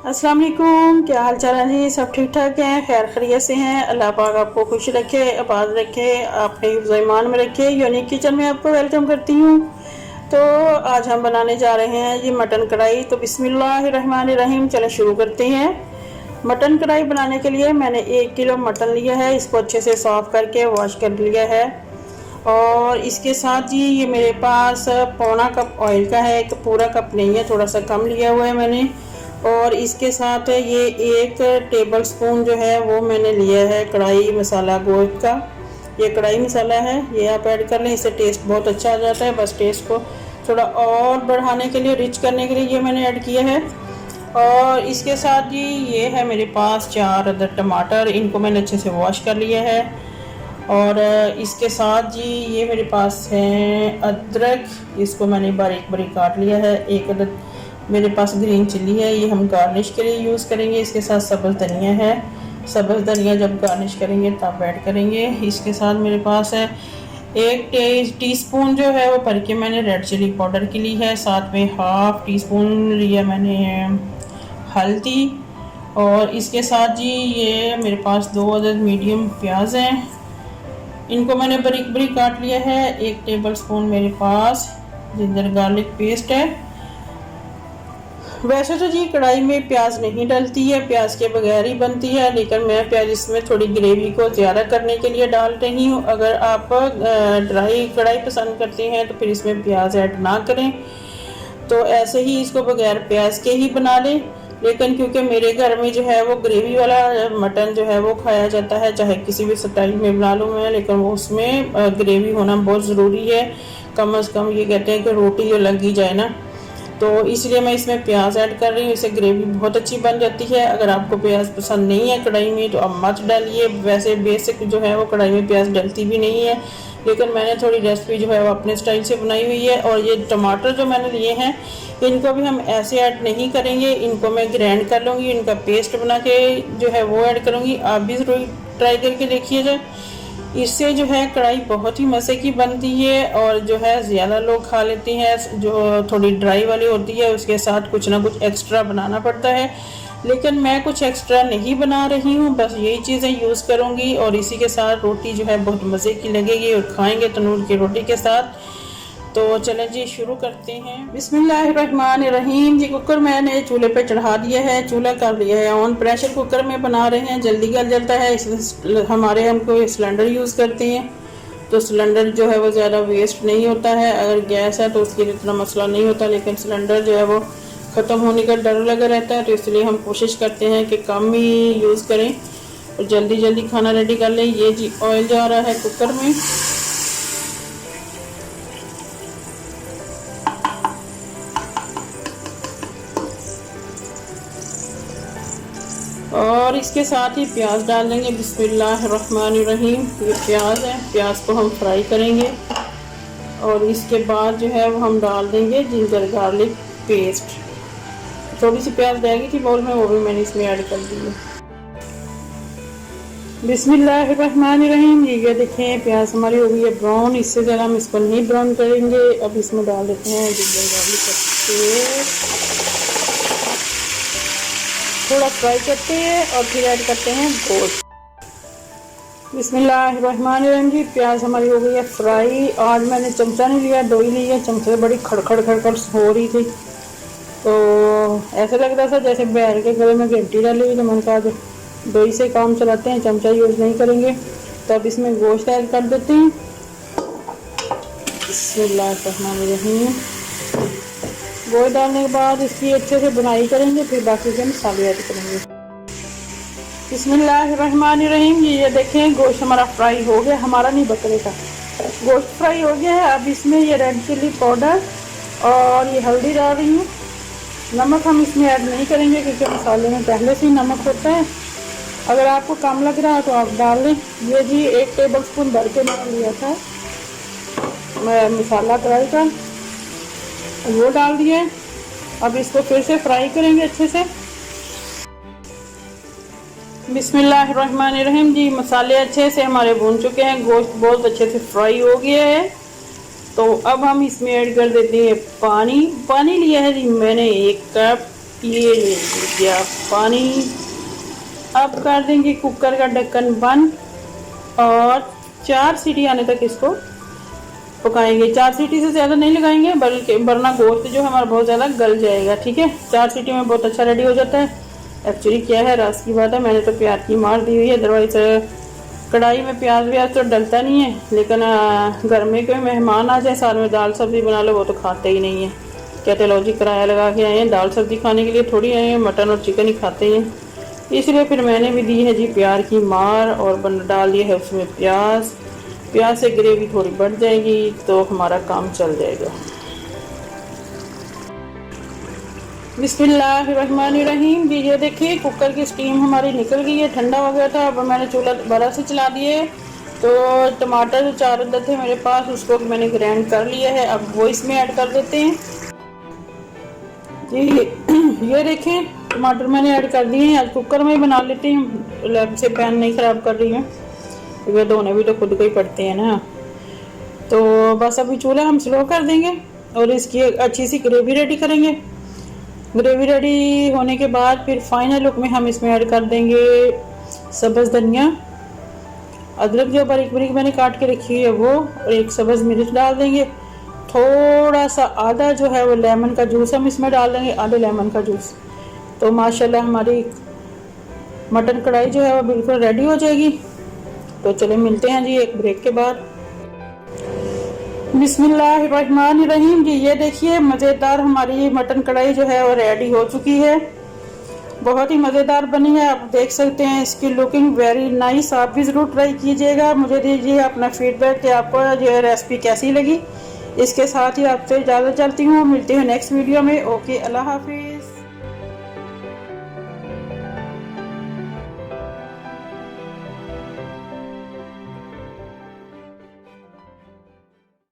अस्सलाम वालेकुम, क्या हाल चाल है जी। सब ठीक ठाक हैं, खैर खैरियत से हैं। अल्लाह पाक आपको खुश रखे, आबाद रखे, आपके ईमान में रखे। यूनिक किचन में आपको वेलकम करती हूँ। तो आज हम बनाने जा रहे हैं ये मटन कढ़ाई। तो बिस्मिल्लाहिर्रहमानिर्रहीम, चलें शुरू करते हैं। मटन कढ़ाई बनाने के लिए मैंने 1 किलो मटन लिया है। इसको अच्छे से साफ़ करके वॉश कर लिया है। और इसके साथ जी ये मेरे पास पौना कप ऑयल का है, एक पूरा कप नहीं है, थोड़ा सा कम लिया हुआ है मैंने। और इसके साथ ये 1 टेबल स्पून जो है वो मैंने लिया है कढ़ाई मसाला गोश्त का। ये कढ़ाई मसाला है, ये आप ऐड कर लें, इससे टेस्ट बहुत अच्छा आ जाता है। बस टेस्ट को थोड़ा और बढ़ाने के लिए, रिच करने के लिए ये मैंने ऐड किया है। और इसके साथ जी ये है मेरे पास 4 अदर टमाटर, इनको मैंने अच्छे से वॉश कर लिया है। और इसके साथ जी ये मेरे पास है अदरक, इसको मैंने बारीक बारीक काट लिया है। 1 अदद मेरे पास ग्रीन चिल्ली है, ये हम गार्निश के लिए यूज़ करेंगे। इसके साथ सब्ज़ धनिया है, सब्ज़ धनिया जब गार्निश करेंगे तब ऐड करेंगे। इसके साथ मेरे पास है 1 टीस्पून जो है वो भर के मैंने रेड चिली पाउडर की ली है। साथ में 1/2 टीस्पून लिया मैंने हल्दी। और इसके साथ जी ये मेरे पास 2 अदद मीडियम प्याज हैं, इनको मैंने बारीक बारीक काट लिया है। 1 टेबल स्पून मेरे पास जिंजर गार्लिक पेस्ट है। वैसे तो जी कढ़ाई में प्याज नहीं डलती है, प्याज के बगैर ही बनती है, लेकिन मैं प्याज इसमें थोड़ी ग्रेवी को ज़्यादा करने के लिए डाल रही हूँ। अगर आप ड्राई कढ़ाई पसंद करते हैं तो फिर इसमें प्याज ऐड ना करें, तो ऐसे ही इसको बगैर प्याज के ही बना लें। लेकिन क्योंकि मेरे घर में जो है वो ग्रेवी वाला मटन जो है वो खाया जाता है, चाहे किसी भी स्टाइल में बना लूँ मैं, लेकिन वो उसमें ग्रेवी होना बहुत ज़रूरी है। कम अज़ कम ये कहते हैं कि रोटी जो लगी जाए ना, तो इसलिए मैं इसमें प्याज ऐड कर रही हूँ। इससे ग्रेवी बहुत अच्छी बन जाती है। अगर आपको प्याज पसंद नहीं है कढ़ाई में तो आप मत डालिए। वैसे बेसिक जो है वो कढ़ाई में प्याज डलती भी नहीं है, लेकिन मैंने थोड़ी रेसिपी जो है वो अपने स्टाइल से बनाई हुई है। और ये टमाटर जो मैंने लिए हैं इनको भी हम ऐसे ऐड नहीं करेंगे, इनको मैं ग्राइंड कर लूँगी, इनका पेस्ट बना के जो है वो ऐड करूँगी। आप भी ज़रूर ट्राई करके देखिएगा। इससे जो है कढ़ाई बहुत ही मज़े की बनती है और जो है ज़्यादा लोग खा लेते हैं। जो थोड़ी ड्राई वाली होती है उसके साथ कुछ ना कुछ एक्स्ट्रा बनाना पड़ता है, लेकिन मैं कुछ एक्स्ट्रा नहीं बना रही हूँ, बस यही चीज़ें यूज़ करूँगी। और इसी के साथ रोटी जो है बहुत मज़े की लगेगी और खाएँगे तंदूर की रोटी के साथ। तो चलें जी शुरू करते हैं। बिस्मिल्लाहिर्रहमानिर्रहीम जी। कुकर मैंने चूल्हे पे चढ़ा दिया है, चूल्हा कर लिया है ऑन। प्रेशर कुकर में बना रहे हैं, जल्दी गल जाता है। हमारे हम कोई सिलेंडर यूज़ करते हैं तो सिलेंडर जो है वो ज़्यादा वेस्ट नहीं होता है। अगर गैस है तो उसके लिए इतना मसला नहीं होता, लेकिन सिलेंडर जो है वो ख़त्म होने का डर लगा रहता है, तो इसलिए हम कोशिश करते हैं कि कम ही यूज़ करें और जल्दी जल्दी खाना रेडी कर लें। ये जी ऑयल जा रहा है कुकर में। और इसके साथ ही प्याज डाल देंगे। बिस्मिल्लाहिर्रहमानिर्रहीम। ये प्याज है, प्याज को हम फ्राई करेंगे। और इसके बाद जो है वो हम डाल देंगे जिंजर गार्लिक पेस्ट। थोड़ी सी प्याज रहेगी थी बाउल में, वो भी मैंने इसमें ऐड कर दी है। बिस्मिल्लाहिर्रहमानिर्रहीम। ये देखें प्याज हमारी हो गई है ब्राउन, इससे ज़्यादा हम इसको नहीं ब्राउन करेंगे। अब इसमें डाल देते हैं जिंजर गार्लिक पेस्ट, थोड़ा फ्राई करते हैं और फिर ऐड करते हैं गोश्त। बिस्मिल्लाहिर्रहमानिर्रहीम जी। प्याज हमारी हो गई है फ्राई। आज मैंने चमचा नहीं लिया, दोई ली है। चमचे से बड़ी खड़खड़ खड़खड़ हो रही थी, तो ऐसा लग रहा था जैसे बैल के गले में घंटी डाली हुई। तो मैंने कहा दोई से काम चलाते हैं, चमचा यूज़ नहीं करेंगे। तो अब इसमें गोश्त ऐड कर देते हैं। बिस्मिल्लाहिर्रहमानिर्रहीम। गोश्त डालने के बाद इसकी अच्छे से बुनाई करेंगे, फिर बाकी के मसाले ऐड करेंगे। बिस्मिल्लाहिर्रहमानिर्रहीम। ये देखें गोश्त हमारा फ्राई हो गया, हमारा नहीं बकरे का गोश्त फ्राई हो गया है। अब इसमें ये रेड चिली पाउडर और ये हल्दी डाल रही हूँ। नमक हम इसमें ऐड नहीं करेंगे क्योंकि मसाले में पहले से ही नमक होता है। अगर आपको कम लग रहा है तो आप डाल लें। ये जी 1 टेबल स्पून भर के मैंने लिया था मसाला कढ़ाई का, वो डाल दिए। अब इसको फिर से फ्राई करेंगे अच्छे से। बिस्मिल्लाहिर्रहमानिर्रहीम जी। मसाले अच्छे से हमारे भून चुके हैं, गोश्त बहुत अच्छे से फ्राई हो गया है। तो अब हम इसमें ऐड कर देते हैं पानी। पानी लिया है जी मैंने 1 कप, ये ले लीजिए आप। पानी। अब कर देंगे कुकर का ढक्कन बंद और 4 सीटी आने तक इसको पकाएंगे। 4 सीटी से ज़्यादा नहीं लगाएंगे, बल्कि वरना गोश्त जो हमारा बहुत ज़्यादा गल जाएगा। ठीक है, 4 सीटी में बहुत अच्छा रेडी हो जाता है। एक्चुअली क्या है, रास की बात है, मैंने तो प्याज की मार दी हुई है, अदरवाइज़ कढ़ाई में प्याज व्याज तो डलता नहीं है। लेकिन घर में कोई मेहमान आ जाए, साथ में दाल सब्ज़ी बना लो, वो तो खाते ही नहीं है। कहते लो जी किराया लगा के आए हैं, दाल सब्ज़ी खाने के लिए थोड़ी आए हैं, मटन और चिकन ही खाते हैं। इसलिए फिर मैंने भी दी है जी प्याज की मार और डाल दिया है उसमें प्याज। प्याज से ग्रेवी थोड़ी बढ़ जाएगी तो हमारा काम चल जाएगा। बिस्मिल्लाहिर्रहमानिर्रहीम। जी ये देखिए कुकर की स्टीम हमारी निकल गई है, ठंडा हो गया था। अब मैंने चूल्हा दोबारा से चला दिए। तो टमाटर जो 4 अंदर थे मेरे पास, उसको मैंने ग्राइंड कर लिया है। अब वो इसमें ऐड कर देते हैं जी। ये देखें टमाटर मैंने ऐड कर दिए हैं। आज कुकर में ही बना लेते हैं, लैब से पैन नहीं ख़राब कर रही है, क्योंकि धोने भी तो खुद को ही पड़ते हैं ना। तो बस अभी चूल्हा हम स्लो कर देंगे और इसकी अच्छी सी ग्रेवी रेडी करेंगे। ग्रेवी रेडी होने के बाद फिर फाइनल लुक में हम इसमें ऐड कर देंगे सब्ज़ धनिया, अदरक जो बारीक बारीक मैंने काट के रखी है वो, और 1 सब्ज़ मिर्च डाल देंगे। थोड़ा सा आधा जो है वो लेमन का जूस हम इसमें डाल देंगे, आधे लेमन का जूस। तो माशाल्लाह हमारी मटन कढ़ाई जो है वो बिल्कुल रेडी हो जाएगी। तो चले मिलते हैं जी एक ब्रेक के बाद। बिस्मिल्लाहिर्रहमानिर्रहीम। जी ये देखिए मज़ेदार हमारी मटन कढ़ाई जो है वो रेडी हो चुकी है। बहुत ही मज़ेदार बनी है, आप देख सकते हैं। इसकी लुकिंग वेरी नाइस। आप भी ज़रूर ट्राई कीजिएगा। मुझे दीजिए अपना फीडबैक कि आपको ये रेसिपी कैसी लगी। इसके साथ ही आपसे इजाज़त चाहती हूँ, मिलते हैं नेक्स्ट वीडियो में। ओके, अल्लाह हाफिज़।